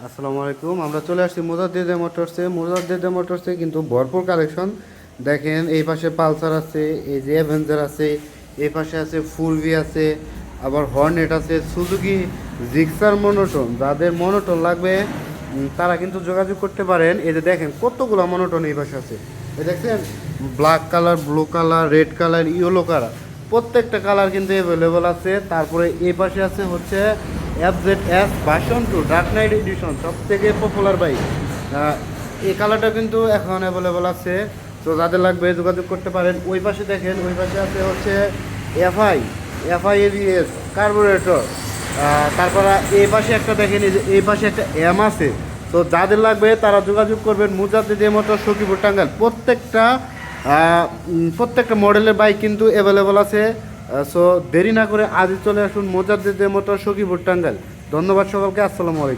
আসসালামু আলাইকুম। আমরা চলে আসছি মুজাদ্দিদে মোটরসে কিন্তু ভরপুর কালেকশন। দেখেন এই পাশে পালসার আছে, এই যে অ্যাভেঞ্জার আছে, এই পাশে আছে ফুলভি আছে, আবার হর্নেট আছে, সুজুকি জিক্সার মনোটন। যাদের মনোটন লাগবে তারা কিন্তু যোগাযোগ করতে পারেন। এই যে দেখেন কতগুলো মনোটন এই পাশে আছে। এই দেখছেন black colour, blue colour, red colour, yellow colour, প্রত্যেকটা কালার কিন্তু অ্যাভেলেবল আছে। তারপরে এই পাশে আছে হচ্ছে FZS version 2 dark knight edition, সব থেকে পপুলার বাইক। এই কালারটা কিন্তু এখন অ্যাভেলেবল আছে, তো যাদের লাগবে যোগাযোগ করতে পারেন। ওই পাশে দেখেন, ওই পাশে আছে হচ্ছে এফআই ABS কার্বোরেটর। তারপরে এই পাশে একটা দেখেন, এই পাশে একটা আছে। তো যাদের লাগবে তারা যোগাযোগ করবেন মুজাদ্দিদ মোটর, সখীপুর, টাঙ্গাইল। প্রত্যেকটা মডেলের বাইক কিন্তু অ্যাভেলেবল আছে। সো দেরি না করে আজই চলে আসুন মুজাদ্দিদ মোটর, সখীপুর, টাঙ্গাইল। ধন্যবাদ সকলকে। আসসালামু আলাইকুম।